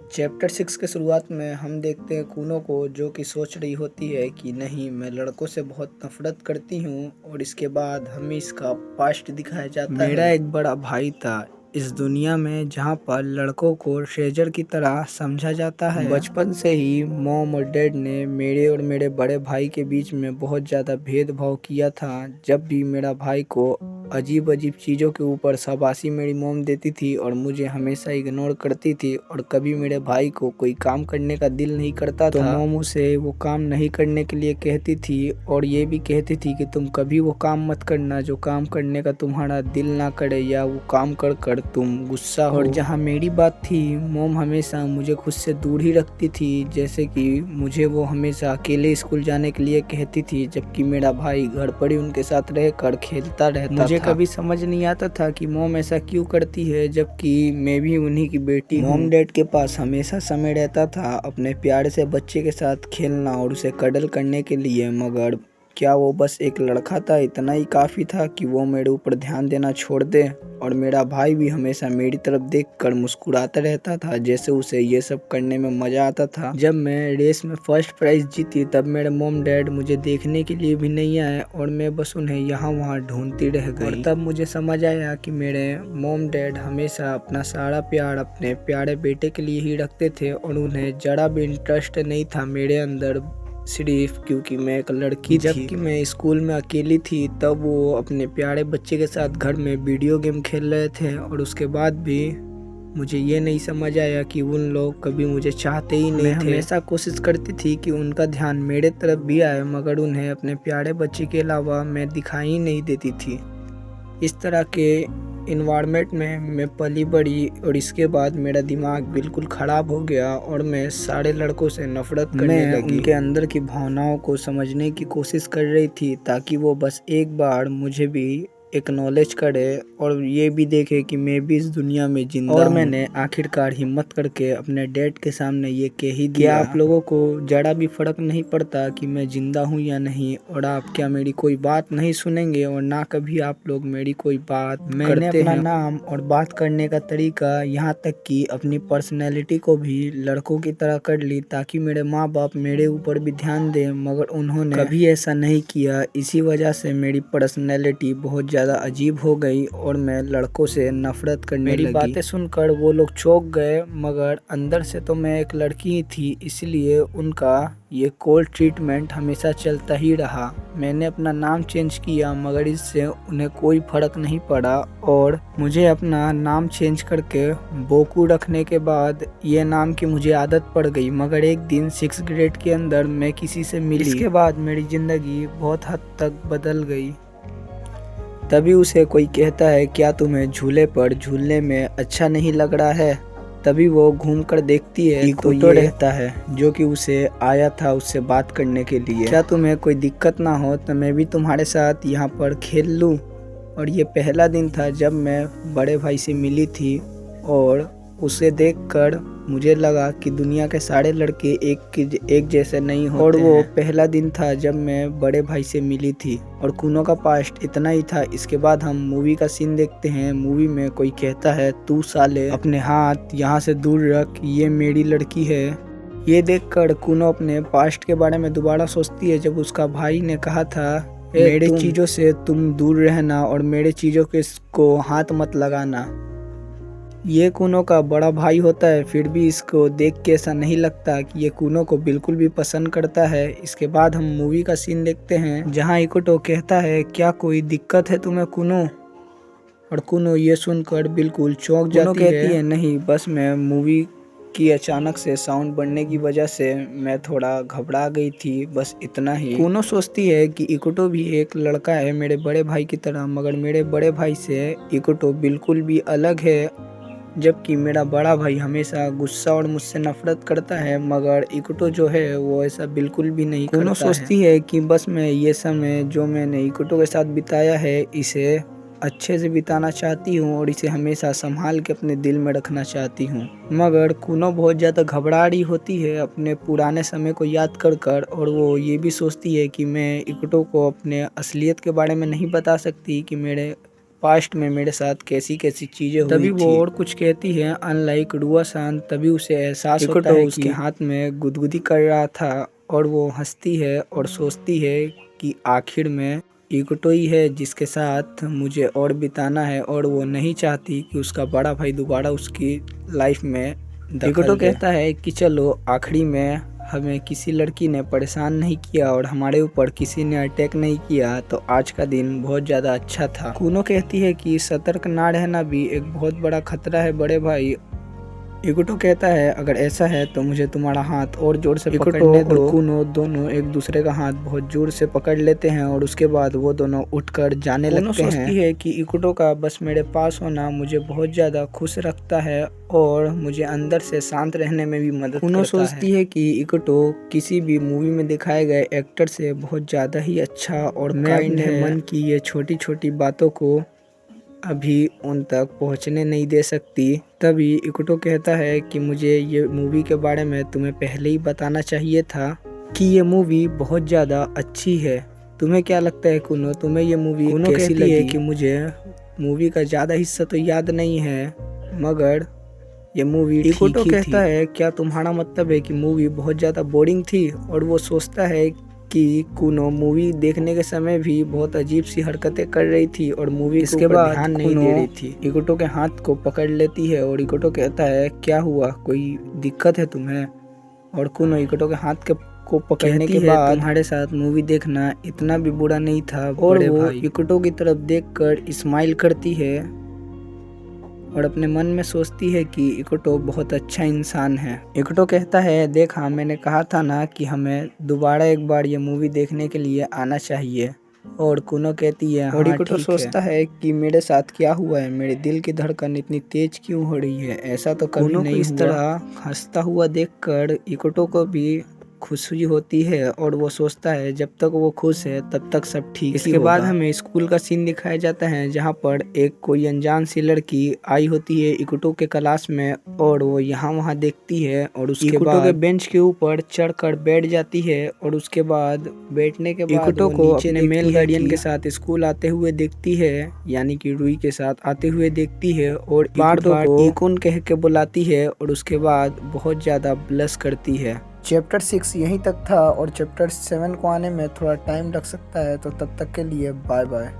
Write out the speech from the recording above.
Chapter 6 के शुरुआत में हम देखते हैं कूनो को, जो कि सोच रही होती है कि नहीं, मैं लड़कों से बहुत नफरत करती हूँ। और इसके बाद हमें इसका पास्ट दिखाया जाता है। मेरा एक बड़ा भाई था इस दुनिया में, जहाँ पर लड़कों को ट्रेजर की तरह समझा जाता है। बचपन से ही मॉम और डैड ने मेरे और मेरे बड़े भाई के बीच में बहुत ज़्यादा भेदभाव किया था। जब भी मेरा भाई को अजीब अजीब चीज़ों के ऊपर शाबाशी मेरी मॉम देती थी और मुझे हमेशा इग्नोर करती थी, और कभी मेरे भाई को कोई काम करने का दिल नहीं करता तो मॉम उसे वो काम नहीं करने के लिए कहती थी, और ये भी कहती थी कि तुम कभी वो काम मत करना जो काम करने का तुम्हारा दिल ना करे, या वो काम कर कर तुम गुस्सा हो। और जहाँ मेरी बात थी, मॉम हमेशा मुझे खुद से दूर ही रखती थी। जैसे कि मुझे वो हमेशा अकेले स्कूल जाने के लिए कहती थी, जबकि मेरा भाई घर पर ही उनके साथ रहकर खेलता रहता था। मुझे कभी समझ नहीं आता था कि मॉम ऐसा क्यों करती है, जबकि मैं भी उन्हीं की बेटी हूँ। मॉम डैड के पास हमेशा समय रहता था अपने प्यारे से बच्चे के साथ खेलना और उसे कडल करने के लिए, मगर क्या वो बस एक लड़का था, इतना ही काफ़ी था कि वो मेरे ऊपर ध्यान देना छोड़ दे। और मेरा भाई भी हमेशा मेरी तरफ देखकर मुस्कुराता रहता था, जैसे उसे ये सब करने में मज़ा आता था। जब मैं रेस में फर्स्ट प्राइज़ जीती, तब मेरे मॉम डैड मुझे देखने के लिए भी नहीं आए, और मैं बस उन्हें यहाँ वहाँ ढूंढती रह गई। और तब मुझे समझ आया कि मेरे मॉम डैड हमेशा अपना सारा प्यार अपने प्यारे बेटे के लिए ही रखते थे, और उन्हें ज़रा भी इंटरेस्ट नहीं था मेरे अंदर, सिर्फ क्योंकि मैं एक लड़की थी। जबकि मैं स्कूल में अकेली थी, तब वो अपने प्यारे बच्चे के साथ घर में वीडियो गेम खेल रहे थे, और उसके बाद भी मुझे ये नहीं समझ आया कि उन लोग कभी मुझे चाहते ही नहीं थे। हमेशा कोशिश करती थी कि उनका ध्यान मेरे तरफ भी आए, मगर उन्हें अपने प्यारे बच्चे के अलावा मैं दिखाई ही नहीं देती थी। इस तरह के इन्वायरमेंट में मैं पली बड़ी, और इसके बाद मेरा दिमाग बिल्कुल ख़राब हो गया और मैं सारे लड़कों से नफरत करने लगी। उनके अंदर की भावनाओं को समझने की कोशिश कर रही थी, ताकि वो बस एक बार मुझे भी एक्नॉलेज करे और ये भी देखे कि मैं भी इस दुनिया में जिंदा हूँ। और मैंने आखिरकार हिम्मत करके अपने डैड के सामने ये कह ही दिया, आप लोगों को जरा भी फर्क नहीं पड़ता कि मैं जिंदा हूँ या नहीं, और आप क्या मेरी कोई बात नहीं सुनेंगे, और ना कभी आप लोग मेरी कोई बात मैंने अपना नाम और बात करने का तरीका, यहाँ तक कि अपनी पर्सनैलिटी को भी लड़कों की तरह कर ली, ताकि मेरे माँ बाप मेरे ऊपर भी ध्यान दें, मगर उन्होंने कभी ऐसा नहीं किया। इसी वजह से मेरी पर्सनैलिटी बहुत ज़्यादा अजीब हो गई और मैं लड़कों से नफरत करने लगी। मेरी बातें सुनकर वो लोग चौंक गए, मगर अंदर से तो मैं एक लड़की ही थी, इसलिए उनका ये कोल्ड ट्रीटमेंट हमेशा चलता ही रहा। मैंने अपना नाम चेंज किया, मगर इससे उन्हें कोई फर्क नहीं पड़ा, और मुझे अपना नाम चेंज करके बोकू रखने के बाद ये नाम की मुझे आदत पड़ गई। मगर एक दिन 6th ग्रेड के अंदर मैं किसी से मिली, इसके बाद मेरी ज़िंदगी बहुत हद तक बदल गई। तभी उसे कोई कहता है, क्या तुम्हें झूले पर झूलने में अच्छा नहीं लग रहा है? तभी वो घूमकर देखती है तो ये रहता है, जो कि उसे आया था उससे बात करने के लिए। क्या तुम्हें कोई दिक्कत ना हो तो मैं भी तुम्हारे साथ यहाँ पर खेल लूँ? और ये पहला दिन था जब मैं बड़े भाई से मिली थी, और उसे देखकर मुझे लगा कि दुनिया के सारे लड़के एक जैसे नहीं होते। और वो पहला दिन था जब मैं बड़े भाई से मिली थी, और कूनो का पास्ट इतना ही था। इसके बाद हम मूवी का सीन देखते हैं। मूवी में कोई कहता है, तू साले अपने हाथ यहाँ से दूर रख, ये मेरी लड़की है। ये देखकर कूनो अपने पास्ट के बारे में दोबारा सोचती है, जब उसका भाई ने कहा था, मेरे चीज़ों से तुम दूर रहना और मेरे चीज़ों को हाथ मत लगाना। ये कूनो का बड़ा भाई होता है, फिर भी इसको देख के ऐसा नहीं लगता कि ये कूनो को बिल्कुल भी पसंद करता है। इसके बाद हम मूवी का सीन देखते हैं, जहाँ इकोटो कहता है, क्या कोई दिक्कत है तुम्हें कूनो? और कूनो ये सुनकर बिल्कुल चौंक जाती है। कहती है, नहीं, बस मैं मूवी की अचानक से साउंड बढ़ने की वजह से मैं थोड़ा घबरा गई थी, बस इतना ही। कूनो सोचती है कि इकोटो भी एक लड़का है मेरे बड़े भाई की तरह, मगर मेरे बड़े भाई से इकोटो बिल्कुल भी अलग है। जबकि मेरा बड़ा भाई हमेशा गुस्सा और मुझसे नफरत करता है, मगर इकोटो जो है वो ऐसा बिल्कुल भी नहीं करता है। सोचती है कि बस मैं ये समय जो मैंने इकोटो के साथ बिताया है, इसे अच्छे से बिताना चाहती हूँ और इसे हमेशा संभाल के अपने दिल में रखना चाहती हूँ। मगर कूनो बहुत ज़्यादा घबरा रही होती है अपने पुराने समय को याद कर, और वो ये भी सोचती है कि मैं इकोटो को अपने असलियत के बारे में नहीं बता सकती कि मेरे पास्ट में मेरे साथ कैसी कैसी चीजें हुई तभी वो और कुछ कहती है अनलाइक रुआ-सान। तभी उसे एहसास होता है उसके हाथ में गुदगुदी कर रहा था और वो हंसती है और सोचती है कि आखिर में इकोटो ही है जिसके साथ मुझे और बिताना है और वो नहीं चाहती कि उसका बड़ा भाई दोबारा उसकी लाइफ में इकोटो कहता है कि चलो आखिरी में हमें किसी लड़की ने परेशान नहीं किया और हमारे ऊपर किसी ने अटैक नहीं किया तो आज का दिन बहुत ज़्यादा अच्छा था। कुनो कहती है कि सतर्क ना रहना भी एक बहुत बड़ा खतरा है बड़े भाई। इकोटो कहता है अगर ऐसा है तो मुझे तुम्हारा हाथ और जोर से पकड़ने दो। और कुनो दोनों एक दूसरे का हाथ बहुत जोर से पकड़ लेते हैं और उसके बाद वो दोनों उठकर जाने लगते हैं। सोचती है कि इकोटो का बस मेरे पास होना मुझे बहुत ज़्यादा खुश रखता है और मुझे अंदर से शांत रहने में भी मदद करता है। सोचती है कि इकोटो किसी भी मूवी में दिखाए गए एक्टर से बहुत ज़्यादा ही अच्छा और काइंड है। मन की ये छोटी छोटी बातों को अभी उन तक पहुंचने नहीं दे सकती। तभी इकोटो कहता है कि मुझे ये मूवी के बारे में तुम्हें पहले ही बताना चाहिए था कि ये मूवी बहुत ज़्यादा अच्छी है। तुम्हें क्या लगता है कुनो, तुम्हें ये मूवी कैसी लगी? है कि मुझे मूवी का ज़्यादा हिस्सा तो याद नहीं है मगर ये मूवी इकोटो कहता है क्या तुम्हारा मतलब है कि मूवी बहुत ज़्यादा बोरिंग थी? और वो सोचता है कि कुनो मूवी देखने के समय भी बहुत अजीब सी हरकतें कर रही थी और मूवी इसके बाद ध्यान नहीं दे रही थी। इकोटो के हाथ को पकड़ लेती है और इकोटो कहता है क्या हुआ, कोई दिक्कत है तुम्हें? और कुनो इकोटो के हाथ को पकड़ने के बाद तुम्हारे साथ मूवी देखना इतना भी बुरा नहीं था। और वो इकोटो की तरफ देखकर स्माइल करती है और अपने मन में सोचती है कि इकोटो बहुत अच्छा इंसान है। इकोटो कहता है देखा मैंने कहा था ना कि हमें दोबारा एक बार ये मूवी देखने के लिए आना चाहिए। और कुनो कहती है और इकोटो सोचता है कि मेरे साथ क्या हुआ है, मेरे दिल की धड़कन इतनी तेज क्यों हो रही है, ऐसा तो कभी नहीं हुआ। इस तरह हंसता हुआ देखकर इकोटो को भी खुशी होती है और वो सोचता है जब तक वो खुश है तब तक सब ठीक ही होगा। इसके बाद हमें स्कूल का सीन दिखाया जाता है जहाँ पर एक कोई अनजान सी लड़की आई होती है इकोटो के क्लास में और वो यहाँ वहाँ देखती है और उसके बाद के बेंच के ऊपर चढ़कर बैठ जाती है और उसके बाद बैठने के बाद इकोटो को अपने मेल गार्डियन के साथ स्कूल आते हुए देखती है, यानी कि रुई के साथ आते हुए देखती है और बार बार इकोन कह के बुलाती है और उसके बाद बहुत ज़्यादा ब्लश करती है। चैप्टर 6 यहीं तक था और चैप्टर 7 को आने में थोड़ा टाइम लग सकता है, तो तब तक के लिए बाय बाय।